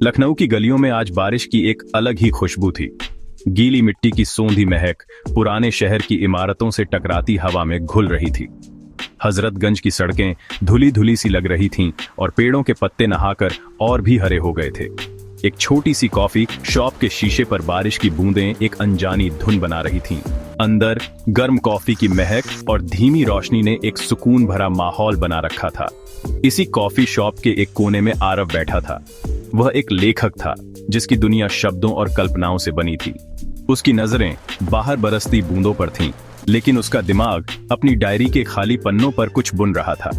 लखनऊ की गलियों में आज बारिश की एक अलग ही खुशबू थी। गीली मिट्टी की सोंधी महक पुराने शहर की इमारतों से टकराती हवा में घुल रही थी। हजरतगंज की सड़कें धुली धुली सी लग रही थीं और पेड़ों के पत्ते नहाकर और भी हरे हो गए थे। एक छोटी सी कॉफी शॉप के शीशे पर बारिश की बूंदें एक अनजानी धुन बना रही थीं। अंदर गर्म कॉफी की महक और धीमी रोशनी ने एक सुकून भरा माहौल बना रखा था। इसी कॉफी शॉप के एक कोने में आरव बैठा था। वह एक लेखक था जिसकी दुनिया शब्दों और कल्पनाओं से बनी थी। उसकी नजरें बाहर बरसती बूंदों पर थीं, लेकिन उसका दिमाग अपनी डायरी के खाली पन्नों पर कुछ बुन रहा था।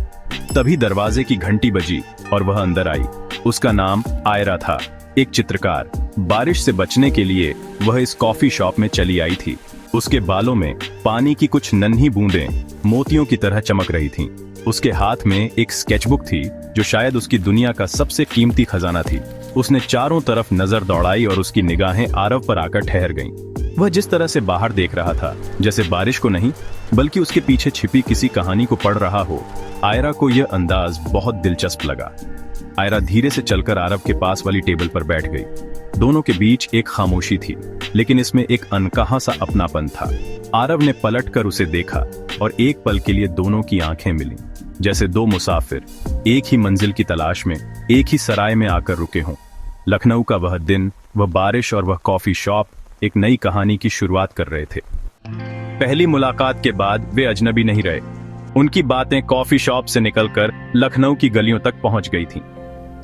तभी दरवाजे की घंटी बजी और वह अंदर आई। उसका नाम आयरा था, एक चित्रकार। बारिश से बचने के लिए वह इस कॉफी शॉप में चली आई थी। उसके बालों में पानी की कुछ नन्ही बूंदें मोतियों की तरह चमक रही थीं। उसके हाथ में एक स्केचबुक थी जो शायद उसकी दुनिया का सबसे कीमती खजाना थी। उसने चारों तरफ नजर दौड़ाई और उसकी निगाहें आरव पर आकर ठहर गईं। वह जिस तरह से बाहर देख रहा था, जैसे बारिश को नहीं बल्कि उसके पीछे छिपी किसी कहानी को पढ़ रहा हो, आयरा को यह अंदाज बहुत दिलचस्प लगा। आयरा धीरे से चलकर आरव के पास वाली टेबल पर बैठ गई। दोनों के बीच एक खामोशी थी, लेकिन इसमें एक अनकहा सा अपनापन था। आरव ने पलटकर उसे देखा और एक पल के लिए दोनों की आंखें मिलीं, जैसे दो मुसाफिर एक ही मंजिल की तलाश में एक ही सराय में आकर रुके हों। लखनऊ का वह दिन, वह बारिश और वह कॉफी शॉप एक नई कहानी की शुरुआत कर रहे थे। पहली मुलाकात के बाद वे अजनबी नहीं रहे। उनकी बातें कॉफी शॉप से निकलकर लखनऊ की गलियों तक पहुंच गई थीं।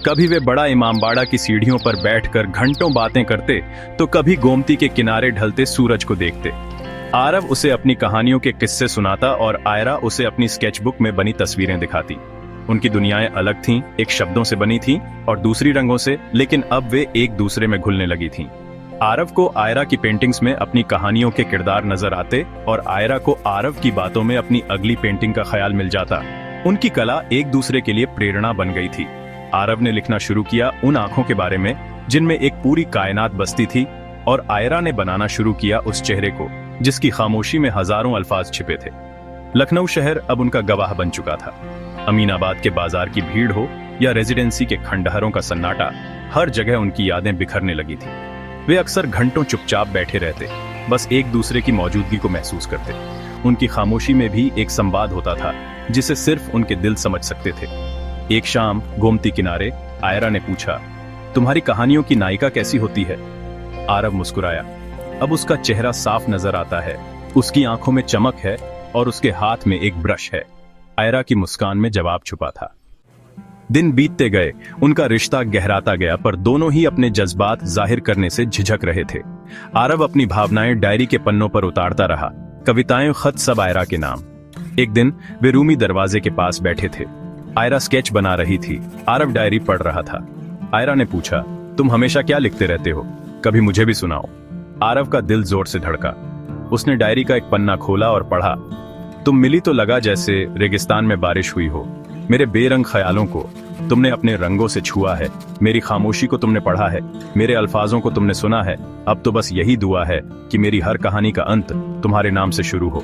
कभी वे बड़ा इमामबाड़ा की सीढ़ियों पर बैठकर घंटों बातें करते, तो कभी गोमती के किनारे ढलते सूरज को देखते। आरव उसे अपनी कहानियों के किस्से सुनाता और आयरा उसे अपनी स्केचबुक में बनी तस्वीरें दिखाती। उनकी दुनियाएं अलग थीं, एक शब्दों से बनी थीं और दूसरी रंगों से, लेकिन अब वे एक दूसरे में घुलने लगी थीं। आरव को आयरा की पेंटिंग्स में अपनी कहानियों के किरदार नजर आते और आयरा को आरव की बातों में अपनी अगली पेंटिंग का ख्याल मिल जाता। उनकी कला एक दूसरे के लिए प्रेरणा बन गई थी। आरव ने लिखना शुरू किया उन आंखों के बारे में जिनमें एक पूरी कायनात बसती थी, और आयरा ने बनाना शुरू किया उस चेहरे को जिसकी खामोशी में हजारों अल्फाज छिपे थे। लखनऊ शहर अब उनका गवाह बन चुका था। अमीनाबाद के बाजार की भीड़ हो या रेजिडेंसी के खंडहरों का सन्नाटा, हर जगह उनकी यादें बिखरने लगी थी। वे अक्सर घंटों चुपचाप बैठे रहते, बस एक दूसरे की मौजूदगी को महसूस करते। उनकी खामोशी में भी एक संवाद होता था जिसे सिर्फ उनके दिल समझ सकते थे। एक शाम गोमती किनारे आयरा ने पूछा, तुम्हारी कहानियों की नायिका कैसी होती है? आरव मुस्कुराया। अब उसका चेहरा साफ नजर आता है, उसकी आंखों में चमक है और उसके हाथ में एक ब्रश है। आयरा की मुस्कान में जवाब छुपा था। दिन बीतते गए, उनका रिश्ता गहराता गया, पर दोनों ही अपने जज्बात जाहिर करने से झिझक रहे थे। आरव अपनी भावनाएं डायरी के पन्नों पर उतारता रहा, कविताएं, खत, सब आयरा के नाम। एक दिन वे रूमी दरवाजे के पास बैठे थे। आयरा स्केच बना रही थी, आरव डायरी पढ़ रहा था। आयरा ने पूछा, तुम हमेशा क्या लिखते रहते हो? कभी मुझे भी सुनाओ। आरव का दिल जोर से धड़का। उसने डायरी का एक पन्ना खोला और पढ़ा। तुम मिली तो लगा जैसे रेगिस्तान में बारिश हुई हो। मेरे बेरंग ख्यालों को तुमने अपने रंगों से छुआ है, मेरी खामोशी को तुमने पढ़ा है, मेरे अल्फाजों को तुमने सुना है। अब तो बस यही दुआ है कि मेरी हर कहानी का अंत तुम्हारे नाम से शुरू हो।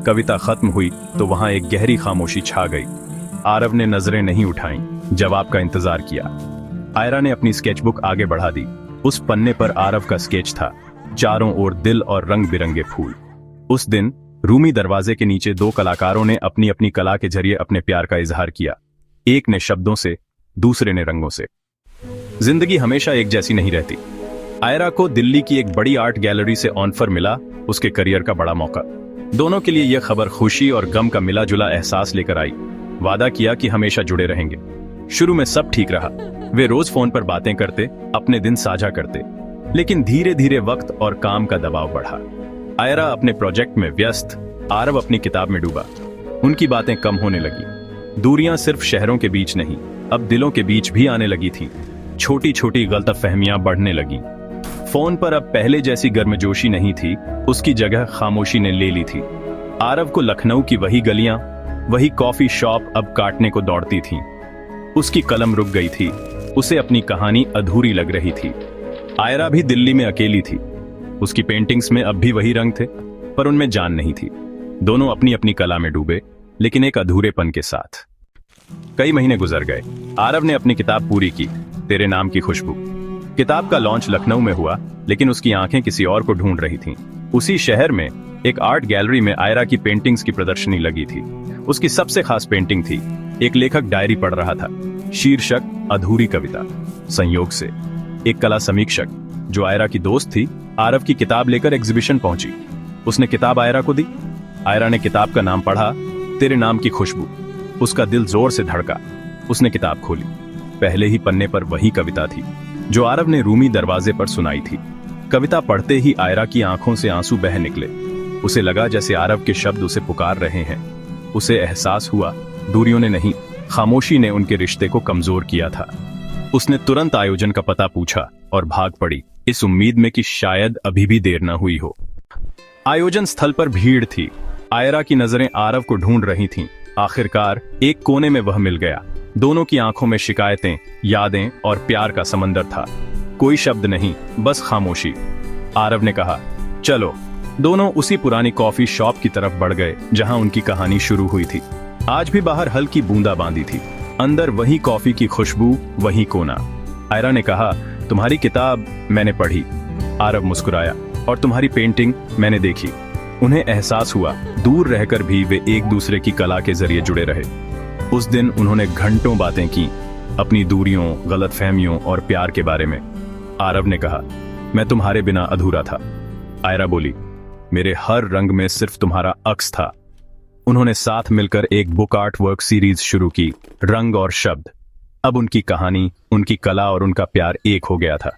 कविता खत्म हुई तो वहां एक गहरी खामोशी छा गई। आरव ने नजरें नहीं उठाईं, जवाब का इंतजार किया। आयरा ने अपनी स्केचबुक आगे बढ़ा दी। उस पन्ने पर आरव का स्केच था, चारों ओर दिल और रंग बिरंगे फूल। उस दिन रूमी दरवाजे के नीचे दो कलाकारों ने अपनी अपनी कला के जरिए अपने प्यार का इजहार किया। एक ने शब्दों से, दूसरे ने रंगों से। जिंदगी हमेशा एक जैसी नहीं रहती। आयरा को दिल्ली की एक बड़ी आर्ट गैलरी से ऑफर मिला, उसके करियर का बड़ा मौका। दोनों के लिए यह खबर खुशी और गम का मिला जुला एहसास लेकर आई। वादा किया कि हमेशा जुड़े रहेंगे। शुरू में सब ठीक रहा, वे रोज फोन पर बातें करते, अपने दिन साझा करते। लेकिन धीरे धीरे वक्त और काम का दबाव बढ़ा। आयरा अपने प्रोजेक्ट में व्यस्त, आरव अपनी किताब में डूबा। उनकी बातें कम होने लगी। दूरियां सिर्फ शहरों के बीच नहीं, अब दिलों के बीच भी आने लगी थी। छोटी छोटी गलतफहमियां बढ़ने लगी। फोन पर अब पहले जैसी गर्मजोशी नहीं थी, उसकी जगह खामोशी ने ले ली थी। आरव को लखनऊ की वही गलियां, वही कॉफी शॉप अब काटने को दौड़ती थीं। उसकी कलम रुक गई थी, उसे अपनी कहानी अधूरी लग रही थी। आयरा भी दिल्ली में अकेली थी। उसकी पेंटिंग्स में अब भी वही रंग थे, पर उनमें जान नहीं थी। दोनों अपनी अपनी कला में डूबे, लेकिन एक अधूरेपन के साथ। कई महीने गुजर गए। आरव ने अपनी किताब पूरी की, तेरे नाम की खुशबू। किताब का लॉन्च लखनऊ में हुआ, लेकिन उसकी आंखें किसी और को ढूंढ रही थीं। उसी शहर में एक आर्ट गैलरी में आयरा की पेंटिंग्स की प्रदर्शनी लगी थी। उसकी सबसे खास पेंटिंग थी, एक लेखक डायरी पढ़ रहा था, शीर्षक अधूरी कविता। संयोग से एक कला समीक्षक जो आयरा की दोस्त थी, आरव की किताब लेकर एग्जीबिशन पहुंची। उसने किताब आयरा को दी। आयरा ने किताब का नाम पढ़ा, तेरे नाम की खुशबू। उसका दिल जोर से धड़का। उसने किताब खोली। पहले ही पन्ने पर वही कविता थी जो आरव ने रूमी दरवाजे पर सुनाई थी। कविता पढ़ते ही आयरा की आंखों से आंसू बह निकले। उसे लगा जैसे आरव के शब्द उसे पुकार रहे हैं। उसे एहसास हुआ दूरियों ने नहीं, खामोशी ने उनके रिश्ते को कमजोर किया था। उसने तुरंत आयोजन का पता पूछा और भाग पड़ी, इस उम्मीद में कि शायद अभी भी देर न हुई हो। आयोजन स्थल पर भीड़ थी। आयरा की नजरें आरव को ढूंढ रही थीं। आखिरकार एक कोने में वह मिल गया। दोनों की आंखों में शिकायतें, यादें और प्यार का समंदर था। कोई शब्द नहीं, बस खामोशी। आरव ने कहा, चलो। दोनों उसी पुरानी कॉफी शॉप की तरफ बढ़ गए जहां उनकी कहानी शुरू हुई थी। आज भी बाहर हल्की बूंदाबांदी थी, अंदर वही कॉफी की खुशबू, वही कोना। आयरा ने कहा, तुम्हारी किताब मैंने पढ़ी। आरव मुस्कुराया, और तुम्हारी पेंटिंग मैंने देखी। उन्हें एहसास हुआ दूर रहकर भी वे एक दूसरे की कला के जरिए जुड़े रहे। उस दिन उन्होंने घंटों बातें की, अपनी दूरियों, गलतफहमियों और प्यार के बारे में। आरव ने कहा, मैं तुम्हारे बिना अधूरा था। आयरा बोली, मेरे हर रंग में सिर्फ तुम्हारा अक्स था। उन्होंने साथ मिलकर एक बुक आर्ट वर्क सीरीज शुरू की, रंग और शब्द। अब उनकी कहानी, उनकी कला और उनका प्यार एक हो गया था।